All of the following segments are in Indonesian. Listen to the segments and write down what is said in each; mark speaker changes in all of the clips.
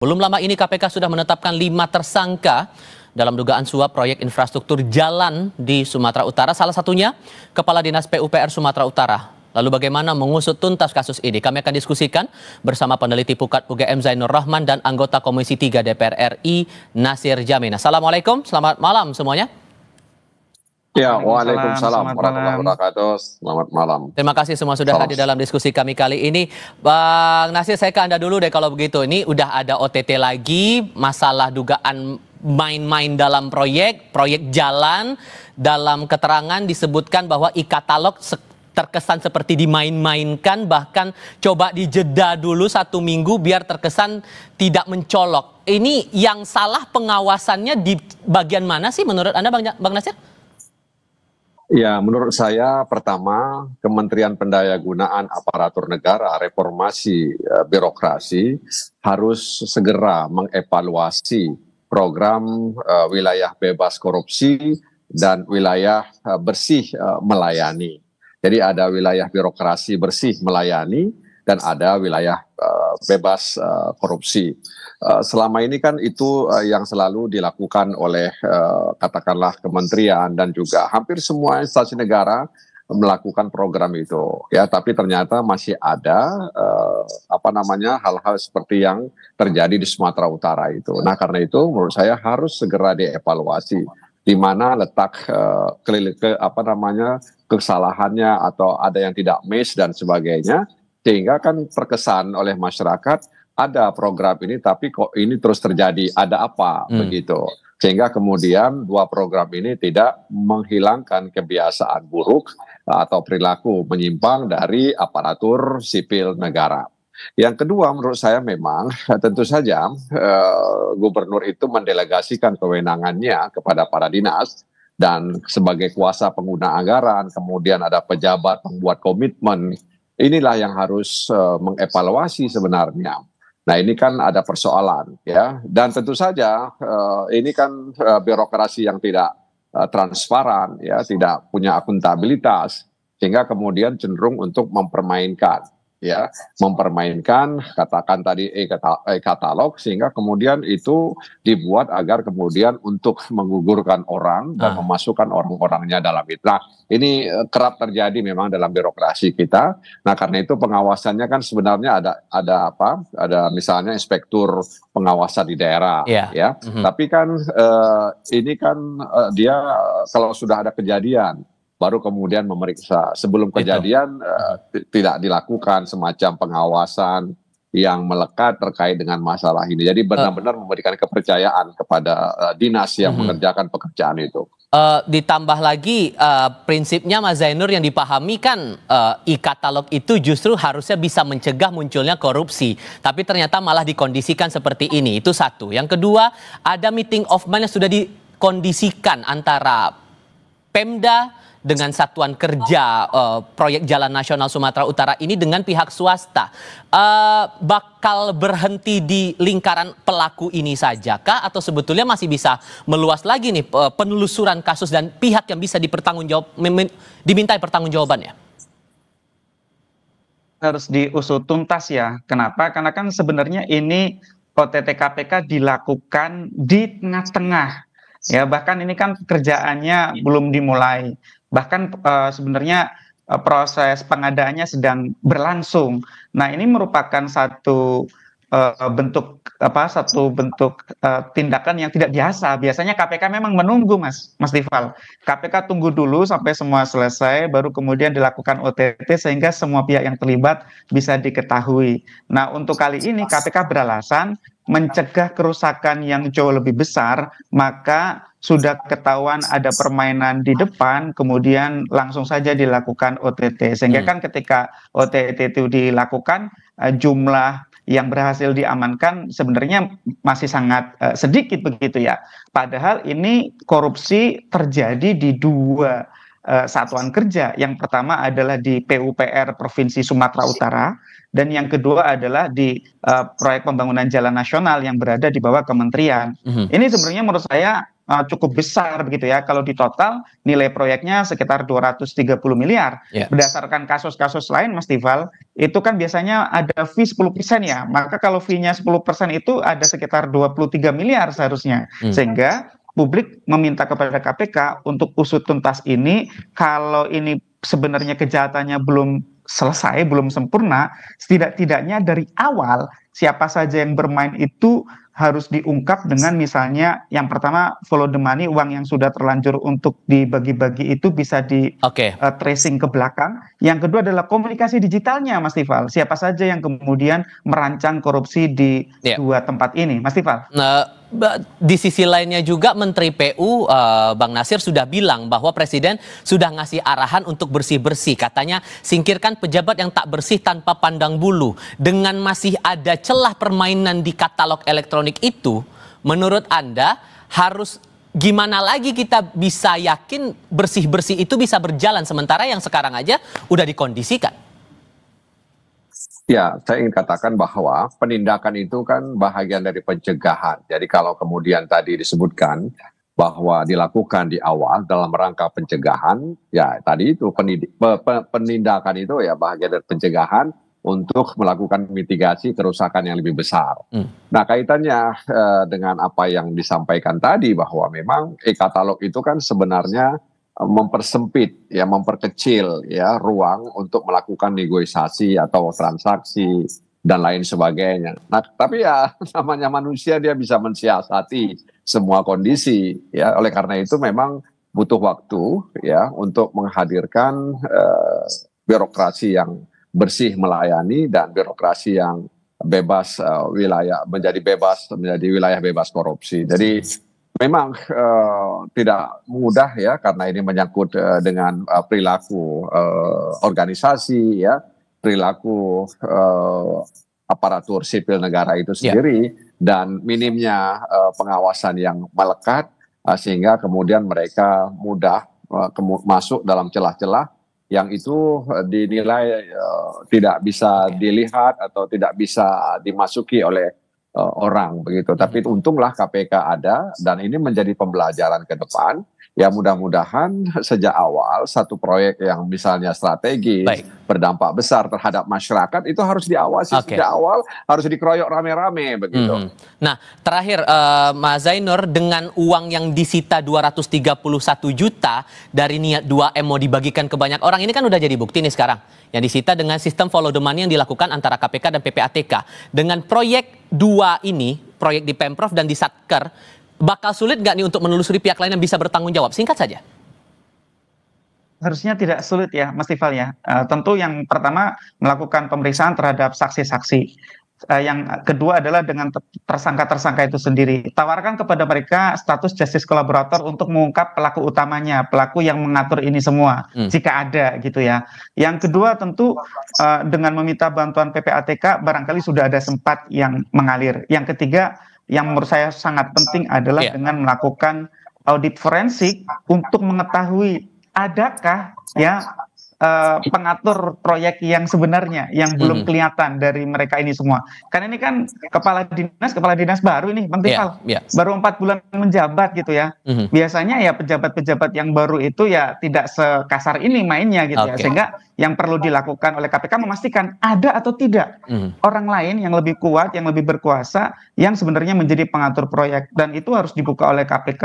Speaker 1: Belum lama ini KPK sudah menetapkan 5 tersangka dalam dugaan suap proyek infrastruktur jalan di Sumatera Utara. Salah satunya Kepala Dinas PUPR Sumatera Utara. Lalu bagaimana mengusut tuntas kasus ini? Kami akan diskusikan bersama peneliti Pukat UGM Zainur Rahman dan anggota Komisi 3 DPR RI Nasir Jamil. Assalamualaikum, selamat malam semuanya.
Speaker 2: Ya, waalaikumsalam warahmatullahi wabarakatuh. Selamat malam.
Speaker 1: Terima kasih semua sudah hadir dalam diskusi kami kali ini. Bang Nasir, saya ke Anda dulu deh kalau begitu. Ini udah ada OTT lagi, masalah dugaan main-main dalam proyek jalan. Dalam keterangan disebutkan bahwa e-katalog terkesan seperti dimain-mainkan, bahkan coba dijeda dulu 1 minggu biar terkesan tidak mencolok. Ini yang salah pengawasannya di bagian mana sih menurut Anda, Bang Nasir?
Speaker 2: Ya, menurut saya pertama Kementerian Pendayagunaan Aparatur Negara Reformasi Birokrasi harus segera mengevaluasi program wilayah bebas korupsi dan wilayah bersih melayani. Jadi ada wilayah birokrasi bersih melayani dan ada wilayah bebas korupsi. Selama ini kan itu yang selalu dilakukan oleh katakanlah kementerian dan juga hampir semua instansi negara melakukan program itu, ya. Tapi ternyata masih ada hal-hal seperti yang terjadi di Sumatera Utara itu. Nah, karena itu menurut saya harus segera dievaluasi di mana letak kesalahannya atau ada yang tidak match dan sebagainya. Sehingga kan terkesan oleh masyarakat ada program ini tapi kok ini terus terjadi, ada apa begitu. Sehingga kemudian 2 program ini tidak menghilangkan kebiasaan buruk atau perilaku menyimpang dari aparatur sipil negara. Yang kedua menurut saya memang tentu saja gubernur itu mendelegasikan kewenangannya kepada para dinas dan sebagai kuasa pengguna anggaran, kemudian ada pejabat pembuat komitmen. Inilah yang harus mengevaluasi sebenarnya. Nah, ini kan ada persoalan, ya, dan tentu saja ini kan birokrasi yang tidak transparan, ya, tidak punya akuntabilitas, sehingga kemudian cenderung untuk mempermainkan, ya, katakan tadi e-katalog, sehingga kemudian itu dibuat agar kemudian untuk menggugurkan orang dan memasukkan orang-orangnya dalam itu. Nah, ini kerap terjadi memang dalam birokrasi kita. Nah, karena itu pengawasannya kan sebenarnya ada misalnya inspektur pengawasan di daerah, ya. Tapi kan ini kan dia kalau sudah ada kejadian baru kemudian memeriksa. Sebelum kejadian tidak dilakukan semacam pengawasan yang melekat terkait dengan masalah ini. Jadi benar-benar memberikan kepercayaan kepada dinas yang mengerjakan pekerjaan itu.
Speaker 1: Ditambah lagi prinsipnya Mas Zainur yang dipahami kan e-katalog itu justru harusnya bisa mencegah munculnya korupsi. Tapi ternyata malah dikondisikan seperti ini. Itu satu. Yang kedua, ada meeting of mind yang sudah dikondisikan antara Pemda dengan satuan kerja proyek Jalan Nasional Sumatera Utara ini dengan pihak swasta. Bakal berhenti di lingkaran pelaku ini saja kah? Atau sebetulnya masih bisa meluas lagi nih penelusuran kasus dan pihak yang bisa dimintai pertanggungjawabannya?
Speaker 3: Harus diusut tuntas ya. Kenapa? Karena kan sebenarnya ini OTT KPK dilakukan di tengah-tengah. Ya, bahkan ini kan kerjaannya belum dimulai. Bahkan sebenarnya proses pengadaannya sedang berlangsung. Nah, ini merupakan satu bentuk tindakan yang tidak biasa. Biasanya KPK memang menunggu, Mas Tifal. KPK tunggu dulu sampai semua selesai, baru kemudian dilakukan OTT sehingga semua pihak yang terlibat bisa diketahui. Nah, untuk kali ini KPK beralasan mencegah kerusakan yang jauh lebih besar, maka sudah ketahuan ada permainan di depan, kemudian langsung saja dilakukan OTT. Sehingga kan ketika OTT itu dilakukan, jumlah yang berhasil diamankan sebenarnya masih sangat sedikit begitu ya. Padahal ini korupsi terjadi di 2 satuan kerja. Yang pertama adalah di PUPR Provinsi Sumatera Utara, dan yang kedua adalah di proyek pembangunan jalan nasional yang berada di bawah kementerian. Ini sebenarnya menurut saya cukup besar begitu ya. Kalau di total nilai proyeknya sekitar 230 miliar. Berdasarkan kasus-kasus lain Mas Tifal, itu kan biasanya ada fee 10% ya. Maka kalau fee-nya 10% itu ada sekitar 23 miliar seharusnya. Sehingga publik meminta kepada KPK untuk usut tuntas ini. Kalau ini sebenarnya kejahatannya belum selesai, belum sempurna, setidak-tidaknya dari awal siapa saja yang bermain itu harus diungkap dengan misalnya yang pertama follow the money, uang yang sudah terlanjur untuk dibagi-bagi itu bisa di tracing ke belakang. Yang kedua adalah komunikasi digitalnya Mas Tifal. Siapa saja yang kemudian merancang korupsi di dua tempat ini Mas Tifal.
Speaker 1: Di sisi lainnya juga Menteri PU Bang Nasir sudah bilang bahwa Presiden sudah ngasih arahan untuk bersih-bersih. Katanya singkirkan pejabat yang tak bersih tanpa pandang bulu. Dengan masih ada celah permainan di katalog elektronik itu, menurut Anda harus gimana lagi kita bisa yakin bersih-bersih itu bisa berjalan sementara yang sekarang aja udah dikondisikan?
Speaker 2: Ya, saya ingin katakan bahwa penindakan itu kan bahagian dari pencegahan. Jadi kalau kemudian tadi disebutkan bahwa dilakukan di awal dalam rangka pencegahan, ya tadi itu penindakan itu ya bahagian dari pencegahan untuk melakukan mitigasi kerusakan yang lebih besar. Nah, kaitannya dengan apa yang disampaikan tadi bahwa memang e-katalog itu kan sebenarnya mempersempit ya, memperkecil ya ruang untuk melakukan negosiasi atau transaksi dan lain sebagainya. Nah, tapi ya namanya manusia, dia bisa mensiasati semua kondisi ya. Oleh karena itu memang butuh waktu ya untuk menghadirkan birokrasi yang bersih melayani dan birokrasi yang bebas menjadi wilayah bebas korupsi. Jadi memang tidak mudah ya, karena ini menyangkut dengan perilaku organisasi ya, perilaku aparatur sipil negara itu sendiri, dan minimnya pengawasan yang melekat sehingga kemudian mereka mudah masuk dalam celah-celah yang itu dinilai tidak bisa dilihat atau tidak bisa dimasuki oleh orang begitu. Tapi untunglah KPK ada, dan ini menjadi pembelajaran ke depan. Ya mudah-mudahan sejak awal satu proyek yang misalnya strategis, berdampak besar terhadap masyarakat itu harus diawasi sejak awal, harus dikeroyok rame-rame begitu.
Speaker 1: Nah, terakhir Mas Zainur, dengan uang yang disita 231 juta dari niat 2M mau dibagikan ke banyak orang, ini kan udah jadi bukti nih sekarang. Yang disita dengan sistem follow the money yang dilakukan antara KPK dan PPATK. Dengan proyek 2 ini, proyek di Pemprov dan di Satker, bakal sulit nggak nih untuk menelusuri pihak lain yang bisa bertanggung jawab? Singkat saja.
Speaker 3: Harusnya tidak sulit ya Mas Tifal ya. Tentu yang pertama melakukan pemeriksaan terhadap saksi-saksi. Yang kedua adalah dengan tersangka-tersangka itu sendiri. Tawarkan kepada mereka status justice collaborator untuk mengungkap pelaku utamanya, pelaku yang mengatur ini semua, jika ada gitu ya. Yang kedua tentu dengan meminta bantuan PPATK barangkali sudah ada sempat yang mengalir. Yang ketiga yang menurut saya sangat penting adalah dengan melakukan audit forensik untuk mengetahui adakah ya pengatur proyek yang sebenarnya yang belum kelihatan dari mereka ini semua. Karena ini kan kepala dinas baru ini Bang Tifal, baru 4 bulan menjabat gitu ya. Biasanya ya pejabat-pejabat yang baru itu ya tidak sekasar ini mainnya gitu ya. Sehingga yang perlu dilakukan oleh KPK memastikan ada atau tidak orang lain yang lebih kuat, yang lebih berkuasa, yang sebenarnya menjadi pengatur proyek, dan itu harus dibuka oleh KPK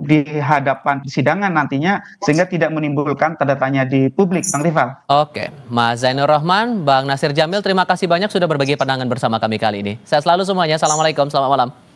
Speaker 3: di hadapan persidangan nantinya, sehingga tidak menimbulkan tanda tanya di publik, Bang Tifal.
Speaker 1: Oke, Mas Zainur Rahman, Bang Nasir Jamil, terima kasih banyak sudah berbagi pandangan bersama kami kali ini. Sehat selalu semuanya. Assalamualaikum, selamat malam.